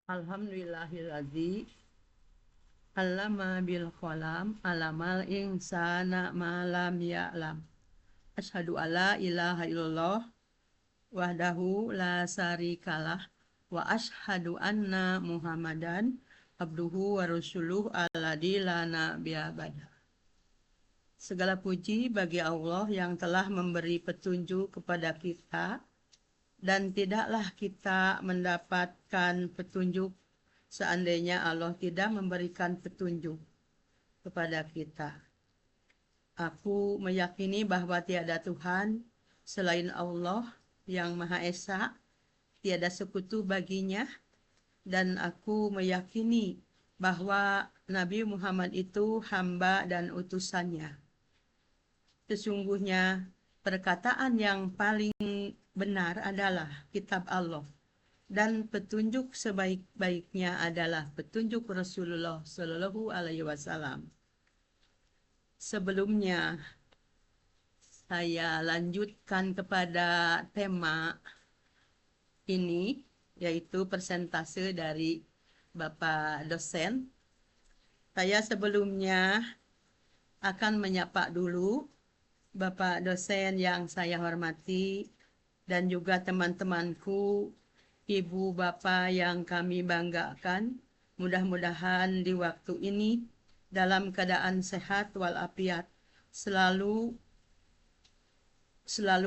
Alhamdulillahilladzi allama bil qalam alamal insana ma lam ya'lam. Asyhadu alla ilaha illallah wahdahu la syarikalah wa asyhadu anna Muhammadan abduhu wa rasuluh alladzi la nabiyya ba'da. Segala puji bagi Allah yang telah memberi petunjuk kepada kita dan tidaklah kita mendapatkan petunjuk seandainya Allah tidak memberikan petunjuk kepada kita. Aku meyakini bahwa tiada Tuhan selain Allah yang Maha Esa, tiada sekutu baginya, dan aku meyakini bahwa Nabi Muhammad itu hamba dan utusannya. Sesungguhnya perkataan yang paling benar adalah kitab Allah. Dan petunjuk sebaik-baiknya adalah petunjuk Rasulullah Shallallahu Alaihi Wasallam. Sebelumnya, saya lanjutkan kepada tema ini, yaitu persentase dari Bapak dosen. Saya sebelumnya akan menyapa dulu Bapak dosen yang saya hormati dan juga teman-temanku, Ibu Bapak yang kami banggakan, mudah-mudahan di waktu ini dalam keadaan sehat walafiat, selalu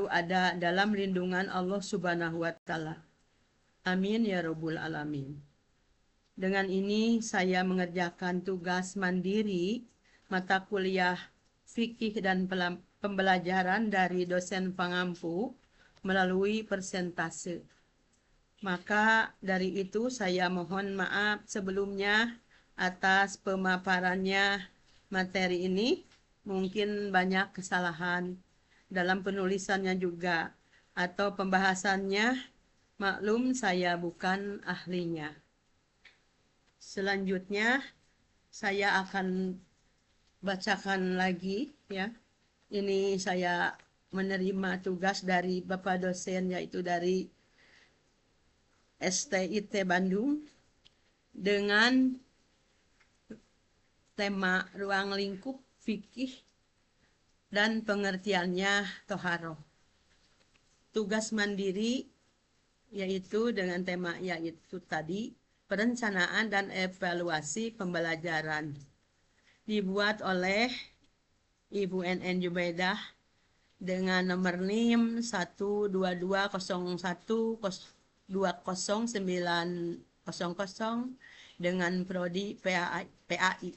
ada dalam lindungan Allah Subhanahu wa taala. Amin ya rabbal alamin. Dengan ini saya mengerjakan tugas mandiri mata kuliah fikih dan pembelajaran dari dosen pengampu melalui persentase. Maka dari itu saya mohon maaf sebelumnya atas pemaparannya materi ini. Mungkin banyak kesalahan dalam penulisannya juga atau pembahasannya. Maklum saya bukan ahlinya. Selanjutnya saya akan bacakan lagi ya. Ini saya menerima tugas dari Bapak dosen yaitu dari STIT Bandung dengan tema ruang lingkup fikih dan pengertiannya toharoh. Tugas mandiri yaitu dengan tema yaitu tadi perencanaan dan evaluasi pembelajaran. Dibuat oleh Ibu NN Jubaidah dengan nomor NIM 12201209000 dengan prodi PAI.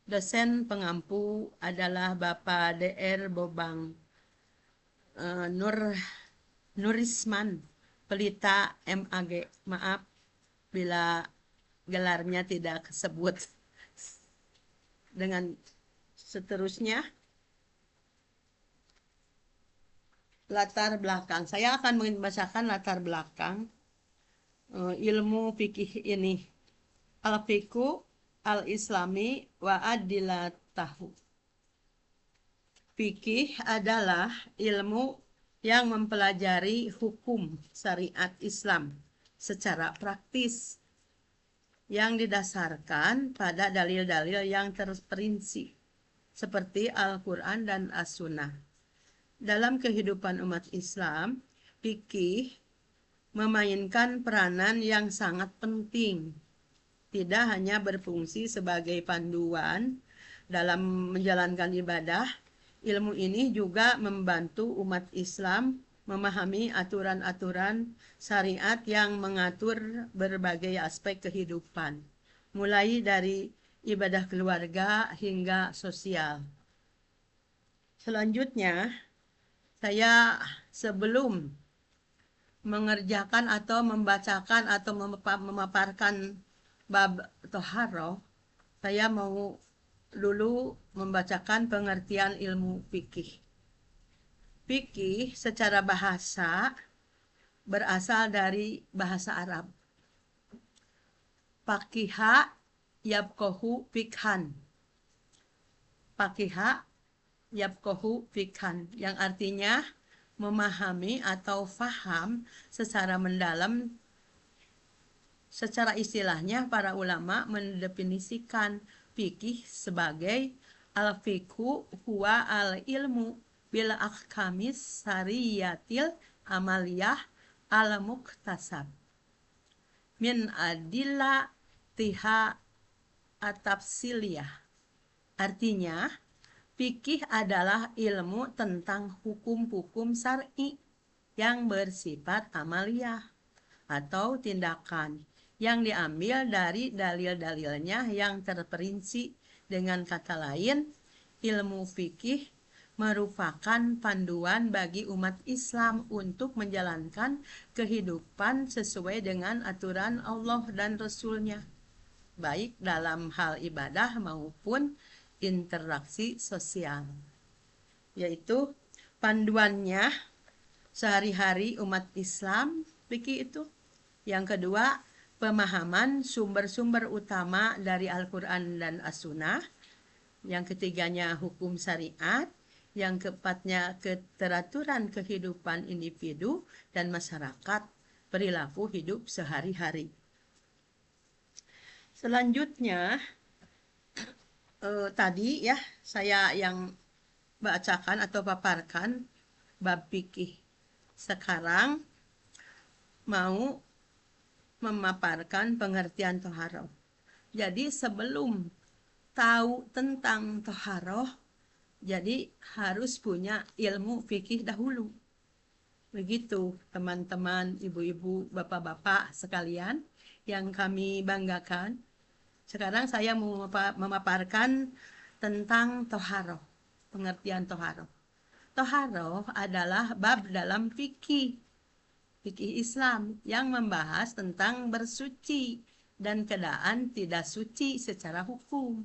Dosen pengampu adalah Bapak DR Bobang Nurisman Pelita MAG. Maaf bila gelarnya tidak disebut. Dengan seterusnya latar belakang. Saya akan membacakan latar belakang ilmu fikih ini. Al-fiqhu al-islami wa adilatahu. Fikih adalah ilmu yang mempelajari hukum syariat Islam secara praktis yang didasarkan pada dalil-dalil yang terperinci seperti Al-Quran dan As-Sunnah. Dalam kehidupan umat Islam, fikih memainkan peranan yang sangat penting. Tidak hanya berfungsi sebagai panduan dalam menjalankan ibadah, ilmu ini juga membantu umat Islam memahami aturan-aturan syariat yang mengatur berbagai aspek kehidupan, mulai dari ibadah keluarga hingga sosial. Selanjutnya, saya sebelum mengerjakan atau membacakan atau memaparkan bab toharoh, saya mau dulu membacakan pengertian ilmu fikih. Fikih secara bahasa berasal dari bahasa Arab. Faqiha yabqahu fikhan. Faqiha yabqahu fikhan, yang artinya memahami atau faham secara mendalam Secara istilahnya para ulama mendefinisikan fikih sebagai al-fiqhu huwa al-ilmu bil ahkamis syariyatil amaliyah al-muktasab min adilla tiha atafsiliyah. Artinya, fikih adalah ilmu tentang hukum-hukum syar'i yang bersifat amaliyah atau tindakan yang diambil dari dalil-dalilnya yang terperinci. Dengan kata lain, ilmu fikih merupakan panduan bagi umat Islam untuk menjalankan kehidupan sesuai dengan aturan Allah dan Rasul-Nya, baik dalam hal ibadah maupun interaksi sosial. Yaitu panduannya sehari-hari umat Islam, fikih itu. Yang kedua, pemahaman sumber-sumber utama dari Al-Quran dan As-Sunnah. Yang ketiganya, hukum syariat. Yang keempatnya, keteraturan kehidupan individu dan masyarakat, perilaku hidup sehari-hari. Selanjutnya, tadi ya saya yang bacakan atau paparkan bab fikih. Sekarang mau memaparkan pengertian toharoh. Jadi sebelum tahu tentang toharoh, jadi harus punya ilmu fikih dahulu. Begitu teman-teman, ibu-ibu, bapak-bapak sekalian yang kami banggakan. Sekarang saya mau memaparkan tentang toharoh, pengertian toharoh. Toharoh adalah bab dalam fikih Islam yang membahas tentang bersuci dan keadaan tidak suci secara hukum.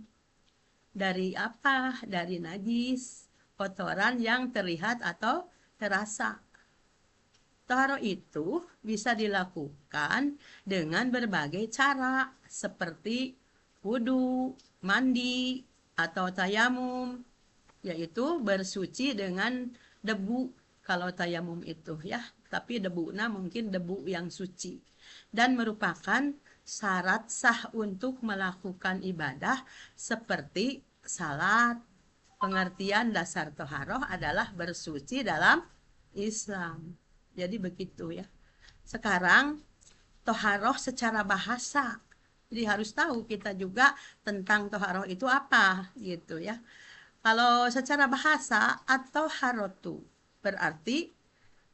Dari apa? Dari najis, kotoran yang terlihat atau terasa. Toharoh itu bisa dilakukan dengan berbagai cara seperti wudu, mandi, atau tayamum, yaitu bersuci dengan debu kalau tayamum itu ya, tapi debunya mungkin debu yang suci, dan merupakan syarat sah untuk melakukan ibadah seperti salat. Pengertian dasar toharoh adalah bersuci dalam Islam. Jadi begitu ya. Sekarang toharoh secara bahasa. Jadi harus tahu kita juga tentang toharoh itu apa gitu ya. Kalau secara bahasa, atau harotu berarti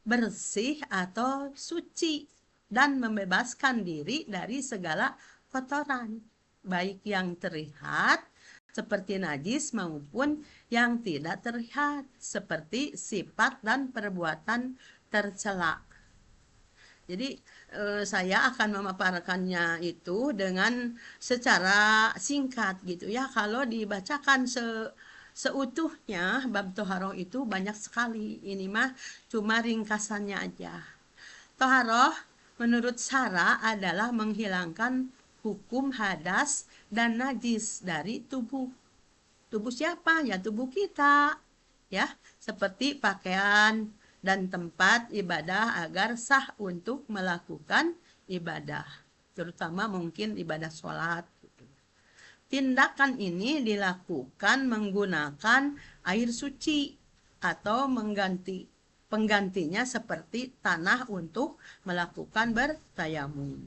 bersih atau suci dan membebaskan diri dari segala kotoran, baik yang terlihat seperti najis maupun yang tidak terlihat seperti sifat dan perbuatan tercela. Jadi saya akan memaparkannya itu dengan secara singkat gitu ya. Kalau dibacakan seutuhnya bab toharoh itu banyak sekali. Ini mah cuma ringkasannya aja. Toharoh menurut syara adalah menghilangkan hukum hadas dan najis dari tubuh. Tubuh siapa? Ya tubuh kita. Ya, seperti pakaian dan tempat ibadah agar sah untuk melakukan ibadah. Terutama mungkin ibadah sholat. Tindakan ini dilakukan menggunakan air suci atau penggantinya seperti tanah untuk melakukan bertayamum.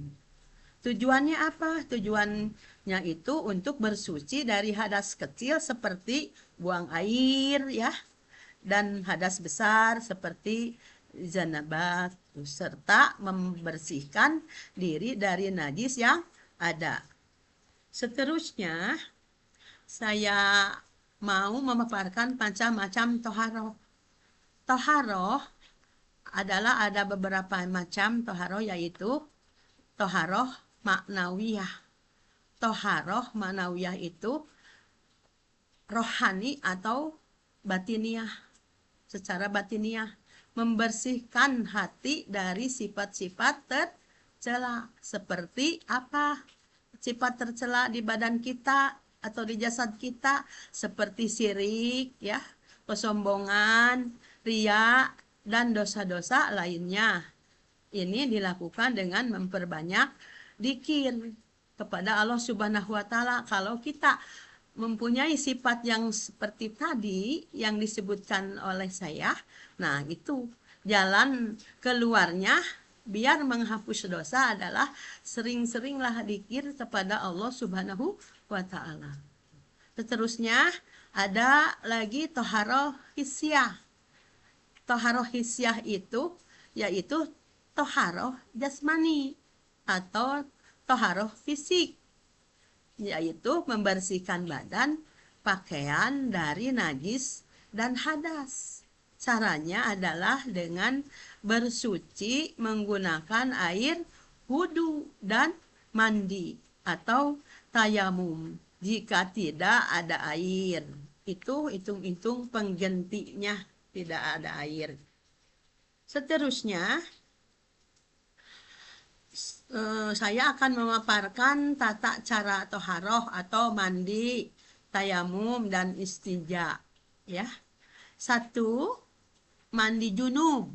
Tujuannya apa? Tujuannya itu untuk bersuci dari hadas kecil seperti buang air ya, dan hadas besar seperti janabah, serta membersihkan diri dari najis yang ada. Seterusnya, saya mau memaparkan macam-macam toharoh. Toharoh adalah ada beberapa macam toharoh, yaitu toharoh maknawiyah. Toharoh maknawiyah itu rohani atau batiniah, secara batiniah, membersihkan hati dari sifat-sifat tercela. Seperti apa? Sifat tercela di badan kita atau di jasad kita, seperti syirik ya, kesombongan, riya, dan dosa-dosa lainnya. Ini dilakukan dengan memperbanyak dikir kepada Allah Subhanahu wa taala. Kalau kita mempunyai sifat yang seperti tadi yang disebutkan oleh saya, nah itu jalan keluarnya biar menghapus dosa adalah sering-seringlah dikir kepada Allah Subhanahu wa taala. Seterusnya ada lagi toharoh hisyah. Toharoh hisyah itu yaitu toharoh jasmani atau toharoh fisik, yaitu membersihkan badan, pakaian dari najis dan hadas. Caranya adalah dengan bersuci menggunakan air wudu dan mandi atau tayamum. Jika tidak ada air, itu hitung-hitung penggantinya tidak ada air. Seterusnya, saya akan memaparkan tata cara toharoh atau mandi, tayamum, dan istinja. Ya, 1. Mandi junub.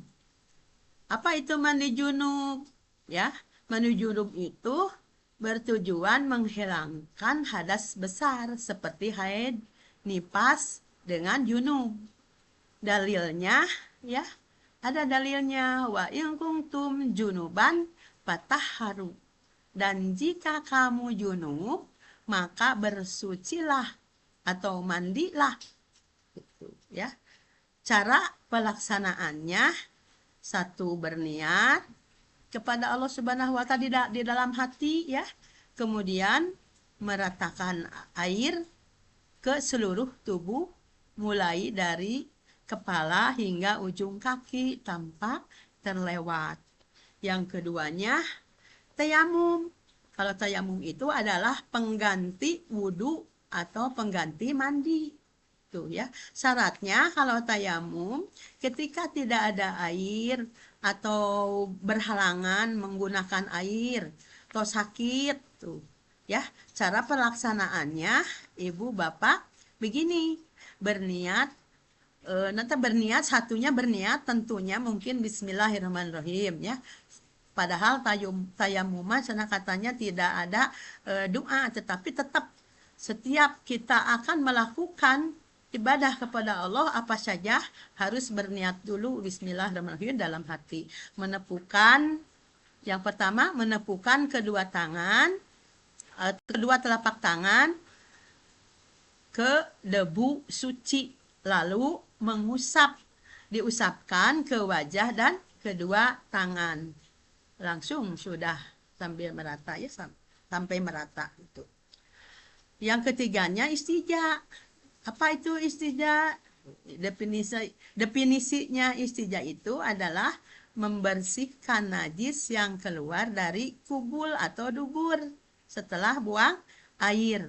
Apa itu mandi junub? Ya, mandi junub itu bertujuan menghilangkan hadas besar seperti haid, nifas dengan junub. Dalilnya, ya, ada dalilnya, wa in kuntum junuban fatahharu. Dan jika kamu junub, maka bersucilah atau mandilah. Gitu, ya. Cara pelaksanaannya, 1. Berniat kepada Allah Subhanahu wa taala di dalam hati, ya. Kemudian meratakan air ke seluruh tubuh mulai dari kepala hingga ujung kaki tanpa terlewat. Yang keduanya tayamum. Kalau tayamum itu adalah pengganti wudhu atau pengganti mandi. Tuh ya, syaratnya kalau tayamum ketika tidak ada air atau berhalangan menggunakan air atau sakit tuh ya, cara pelaksanaannya ibu bapak begini, berniat nanti berniat, satunya berniat tentunya mungkin bismillahirrahmanirrahim ya. Padahal tayamum sana katanya tidak ada doa, tetapi tetap setiap kita akan melakukan ibadah kepada Allah apa saja harus berniat dulu bismillahirrahmanirrahim dalam hati. Menepukan, yang pertama menepukan kedua tangan, kedua telapak tangan ke debu suci, lalu mengusap, diusapkan ke wajah dan kedua tangan. Langsung sudah sambil merata ya, sampai merata itu. Yang ketiganya istijaa. Apa itu istijaa? Definisinya istijaa itu adalah membersihkan najis yang keluar dari kubul atau dubur setelah buang air.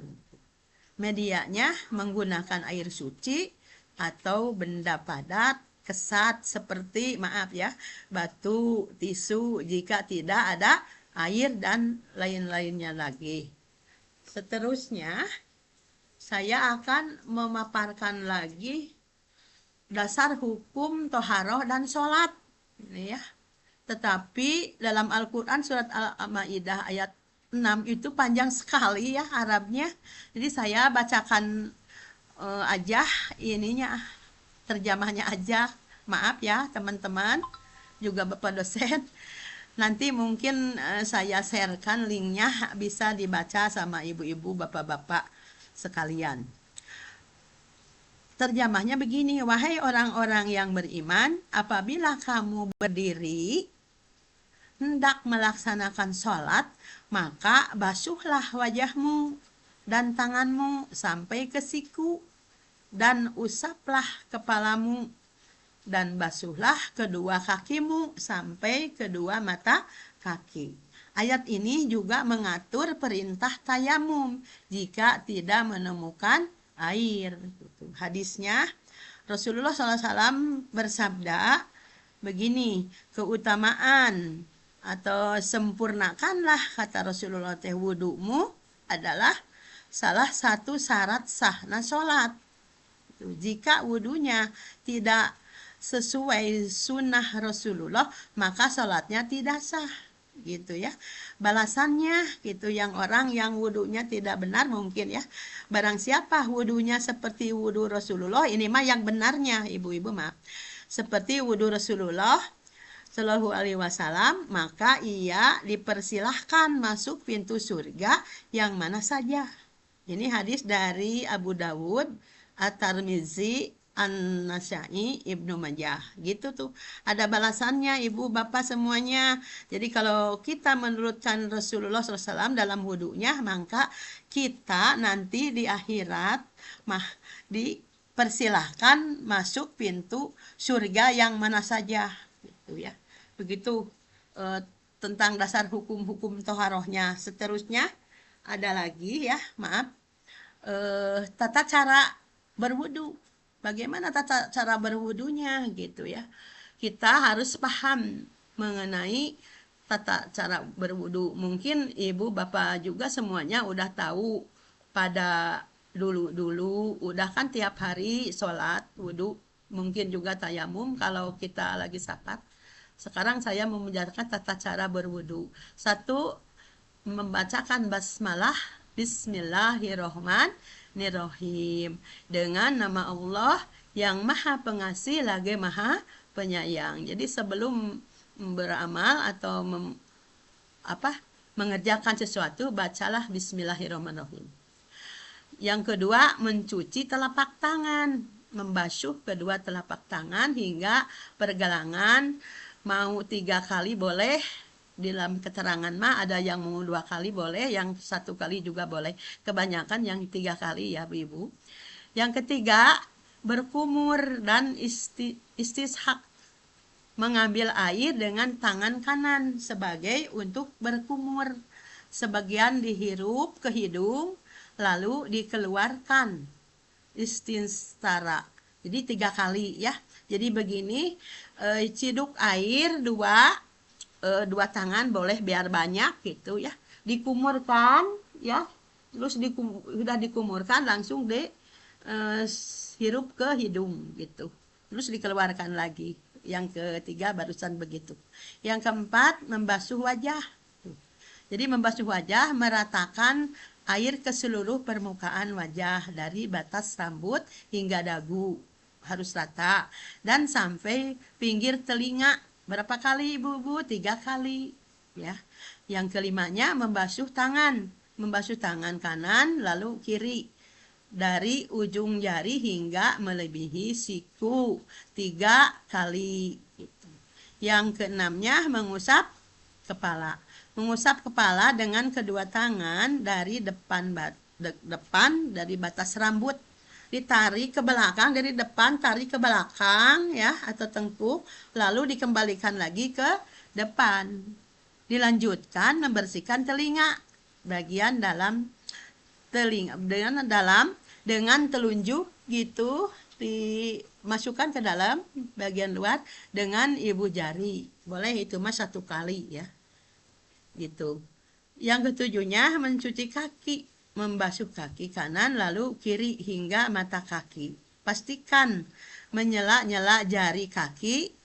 Medianya menggunakan air suci atau benda padat, kesat seperti batu, tisu jika tidak ada air dan lain-lainnya lagi. Seterusnya saya akan memaparkan lagi dasar hukum toharoh dan sholat. Ini ya. Tetapi dalam Al-Quran surat Al-Ma'idah ayat 6 itu panjang sekali ya Arabnya. Jadi saya bacakan aja ininya, terjemahnya aja. Maaf ya teman-teman, juga Bapak dosen. Nanti mungkin saya sharekan linknya, bisa dibaca sama ibu-ibu, bapak-bapak sekalian. Terjemahnya begini, wahai orang-orang yang beriman, apabila kamu berdiri hendak melaksanakan sholat, maka basuhlah wajahmu dan tanganmu sampai ke siku, dan usaplah kepalamu, dan basuhlah kedua kakimu sampai kedua mata kaki. Ayat ini juga mengatur perintah tayamum jika tidak menemukan air. Hadisnya Rasulullah SAW bersabda begini, keutamaan atau sempurnakanlah, kata Rasulullah, wudumu adalah salah satu syarat sahnya sholat. Jika wudunya tidak sesuai sunnah Rasulullah, maka sholatnya tidak sah. gitu ya. Balasannya gitu, yang orang yang wudunya tidak benar mungkin ya. Barang siapa wudunya seperti wudu Rasulullah, ini mah yang benarnya ibu-ibu maaf. Seperti wudu Rasulullah Shallallahu Alaihi Wasallam, maka ia dipersilahkan masuk pintu surga yang mana saja. Ini hadis dari Abu Dawud, At-Tirmizi, An-Nasa'i, Ibnu Majah. Gitu tuh. Ada balasannya ibu bapak semuanya. Jadi kalau kita menurutkan Rasulullah SAW dalam wudhunya, maka kita nanti di akhirat mah dipersilahkan masuk pintu surga yang mana saja. Gitu ya. Begitu tentang dasar hukum-hukum toharohnya. Seterusnya ada lagi ya, maaf, tata cara berwudu. Bagaimana tata cara berwudunya gitu ya. Kita harus paham mengenai tata cara berwudu. Mungkin ibu bapak juga semuanya udah tahu pada dulu udah kan tiap hari sholat wudu, mungkin juga tayamum kalau kita lagi safar. Sekarang saya mau menjelaskan tata cara berwudu. Satu, membacakan basmalah Bismillahirrohmanirrohim dengan nama Allah yang maha pengasih lagi maha penyayang. Jadi sebelum beramal atau mengerjakan sesuatu, bacalah Bismillahirrohmanirrohim. Yang kedua, mencuci telapak tangan, membasuh kedua telapak tangan hingga pergelangan. Mau 3 kali boleh, di dalam keterangan mah ada yang mau 2 kali boleh, yang 1 kali juga boleh. Kebanyakan yang 3 kali ya ibu. Yang ketiga, berkumur dan istishaq, mengambil air dengan tangan kanan sebagai untuk berkumur. Sebagian dihirup ke hidung lalu dikeluarkan, istinstara. Jadi 3 kali ya. Jadi begini, ciduk air 2 tangan boleh biar banyak gitu ya. Dikumurkan ya. Terus sudah dikumurkan langsung hirup ke hidung gitu. Terus dikeluarkan lagi. Yang ketiga barusan begitu. Yang keempat, membasuh wajah. Jadi membasuh wajah, meratakan air ke seluruh permukaan wajah dari batas rambut hingga dagu, harus rata, dan sampai pinggir telinga. Berapa kali ibu-ibu? 3 kali ya. Yang kelimanya membasuh tangan kanan lalu kiri dari ujung jari hingga melebihi siku 3 kali gitu. Yang keenamnya mengusap kepala dengan kedua tangan dari depan dari batas rambut, ditarik ke belakang, dari depan tarik ke belakang ya, atau tengkuk, lalu dikembalikan lagi ke depan. Dilanjutkan membersihkan telinga, bagian dalam telinga dengan telunjuk gitu, dimasukkan ke dalam bagian luar dengan ibu jari. Boleh itu mah 1 kali ya. Gitu. Yang ketujuhnya mencuci kaki, membasuh kaki kanan lalu kiri hingga mata kaki. Pastikan menyela-nyela jari kaki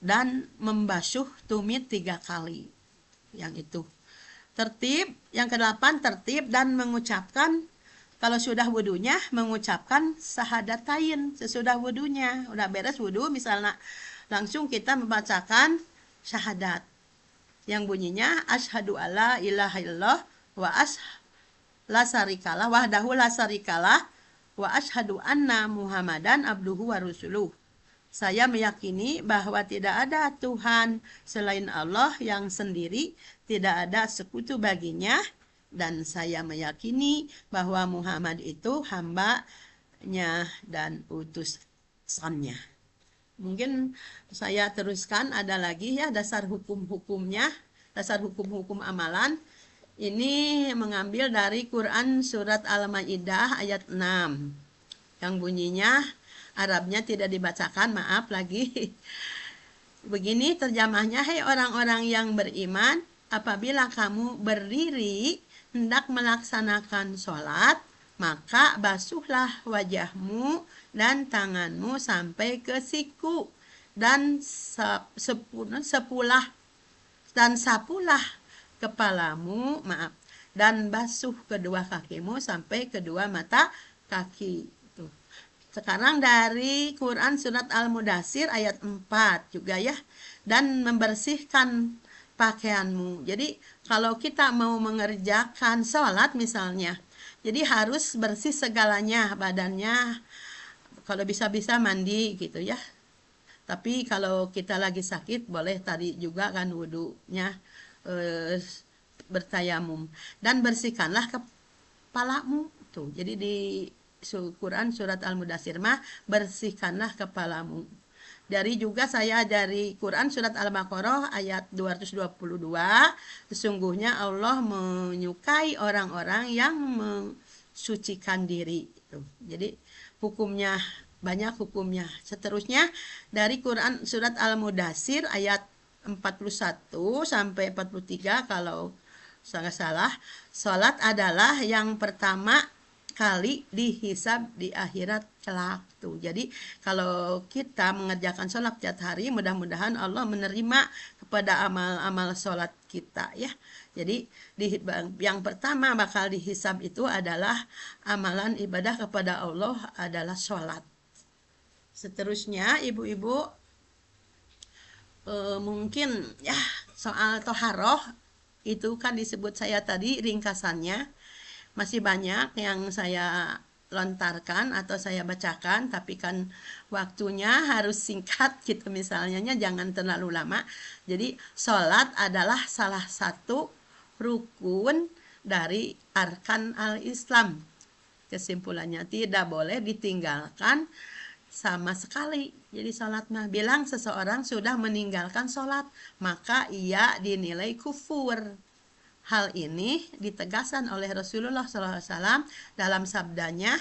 dan membasuh tumit 3 kali. Yang itu. Tertib, yang ke-8 tertib dan mengucapkan, kalau sudah wudunya mengucapkan syahadatain sesudah wudunya. Udah beres wudu misalnya, langsung kita membacakan syahadat yang bunyinya asyhadu alla ilaha illallah wa la syarikalah wahdahu la syarikalah wa asyhadu anna muhammadan abduhu wa rasuluh. Saya meyakini bahwa tidak ada Tuhan selain Allah yang sendiri, tidak ada sekutu baginya, dan saya meyakini bahwa Muhammad itu hamba-Nya dan utusannya. Mungkin saya teruskan, ada lagi ya dasar hukum-hukumnya, dasar hukum-hukum amalan. Ini mengambil dari Quran surat Al-Maidah ayat 6 yang bunyinya, Arabnya tidak dibacakan, maaf lagi. Begini terjemahnya, hai orang-orang yang beriman, apabila kamu berdiri hendak melaksanakan sholat, maka basuhlah wajahmu dan tanganmu sampai ke siku dan sepulah dan sapulah kepalamu, dan basuh kedua kakimu sampai kedua mata kaki. Tuh. Sekarang dari Quran surat Al-Mudathir ayat 4 juga ya. Dan membersihkan pakaianmu. Jadi kalau kita mau mengerjakan sholat misalnya, jadi harus bersih segalanya, badannya, kalau bisa-bisa mandi gitu ya. Tapi kalau kita lagi sakit boleh tadi juga kan wudunya eh, bertayamum. Dan bersihkanlah kepalamu tuh. Jadi di Quran surat Al-Mudathir mah bersihkanlah kepalamu. Dari juga saya dari Quran surat Al-Baqarah ayat 222, sesungguhnya Allah menyukai orang-orang yang mensucikan diri. Jadi hukumnya banyak hukumnya. Seterusnya dari Quran surat Al-Mudathir ayat 41 sampai 43 kalau saya salah, salat adalah yang pertama kali dihisab di akhirat kelak tuh. Jadi kalau kita mengerjakan sholat setiap hari, mudah-mudahan Allah menerima kepada amal-amal sholat kita ya. Jadi yang pertama bakal dihisab itu adalah amalan ibadah kepada Allah adalah sholat. Seterusnya ibu-ibu mungkin ya soal toharoh itu kan disebut saya tadi ringkasannya. Masih banyak yang saya lontarkan atau saya bacakan, tapi kan waktunya harus singkat gitu misalnya, jangan terlalu lama. Jadi sholat adalah salah satu rukun dari arkan al-Islam. Kesimpulannya tidak boleh ditinggalkan sama sekali. Jadi sholat mah bilang seseorang sudah meninggalkan sholat, maka ia dinilai kufur. Hal ini ditegaskan oleh Rasulullah SAW dalam sabdanya,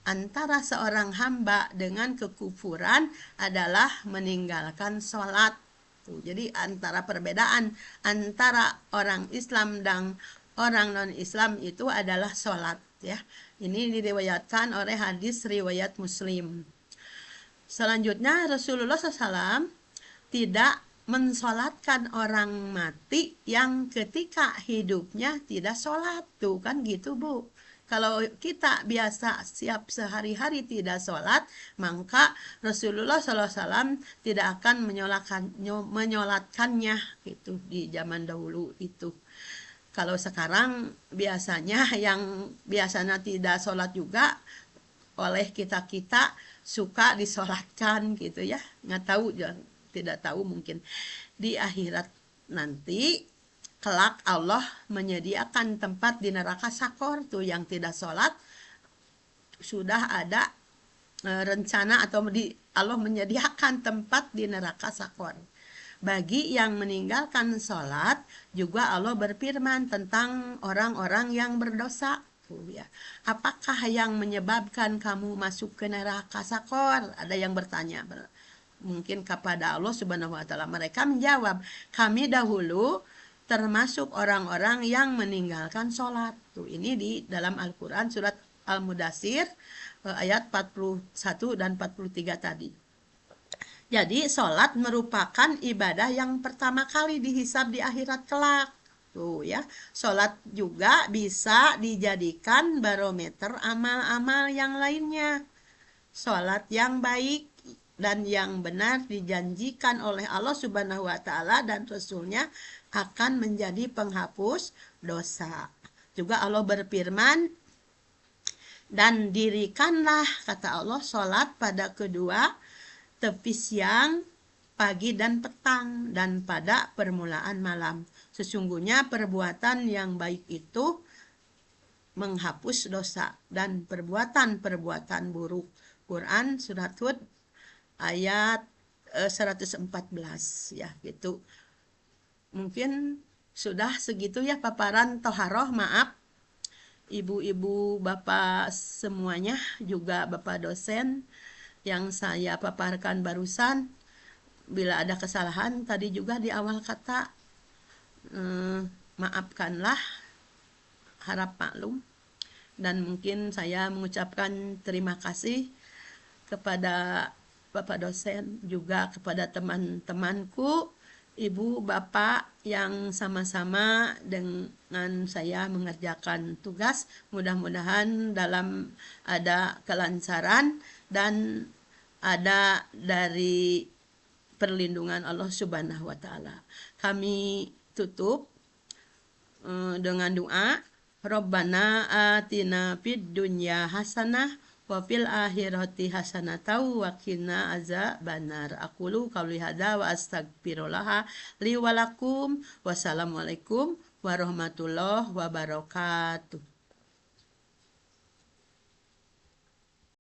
antara seorang hamba dengan kekufuran adalah meninggalkan sholat. Jadi antara perbedaan antara orang Islam dan orang non-Islam itu adalah sholat. Ya. Ini diriwayatkan oleh hadis riwayat Muslim. Selanjutnya Rasulullah SAW tidak mensolatkan orang mati yang ketika hidupnya tidak sholat. Tuh kan gitu Bu. Kalau kita biasa siap sehari-hari tidak sholat, maka Rasulullah SAW tidak akan menyolatkannya gitu di zaman dahulu itu. Kalau sekarang biasanya yang biasanya tidak sholat juga oleh kita-kita suka disolatkan gitu ya. Nggak tahu tidak tahu mungkin di akhirat nanti kelak Allah menyediakan tempat di neraka Sakor tuh yang tidak sholat sudah ada rencana atau Allah menyediakan tempat di neraka Sakor. Bagi yang meninggalkan sholat juga Allah berfirman tentang orang-orang yang berdosa. Ya. Apakah yang menyebabkan kamu masuk ke neraka Sakor? Ada yang bertanya mungkin kepada Allah Subhanahu wa taala. Mereka menjawab, kami dahulu termasuk orang-orang yang meninggalkan sholat. Tuh, ini di dalam Al-Quran surat Al-Mudathir ayat 41 dan 43 tadi. Jadi sholat merupakan ibadah yang pertama kali dihisab di akhirat kelak. Tuh ya, sholat juga bisa dijadikan barometer amal-amal yang lainnya. Sholat yang baik dan yang benar dijanjikan oleh Allah Subhanahu wa taala dan Rasulnya akan menjadi penghapus dosa. Juga Allah berfirman, dan dirikanlah kata Allah sholat pada kedua tepi siang, pagi dan petang, dan pada permulaan malam. Sesungguhnya perbuatan yang baik itu menghapus dosa dan perbuatan-perbuatan buruk. Quran surat Hud ayat 114 ya gitu. Mungkin sudah segitu ya paparan toharoh. Maaf ibu-ibu bapak semuanya, juga bapak dosen yang saya paparkan barusan. Bila ada kesalahan tadi juga di awal kata, maafkanlah, harap maklum. Dan mungkin saya mengucapkan terima kasih kepada Bapak dosen, juga kepada teman-temanku Ibu, Bapak yang sama-sama dengan saya mengerjakan tugas. Mudah-mudahan dalam ada kelancaran dan ada dari perlindungan Allah Subhanahu wa taala. Kami tutup dengan doa. Rabbana atina fid dunya hasanah wa fil akhirati hasanatan wa qina azabannar. Aqulu qauli hadza wa astaghfirullah li wa lakum. Wassalamualaikum warahmatullahi wabarakatuh.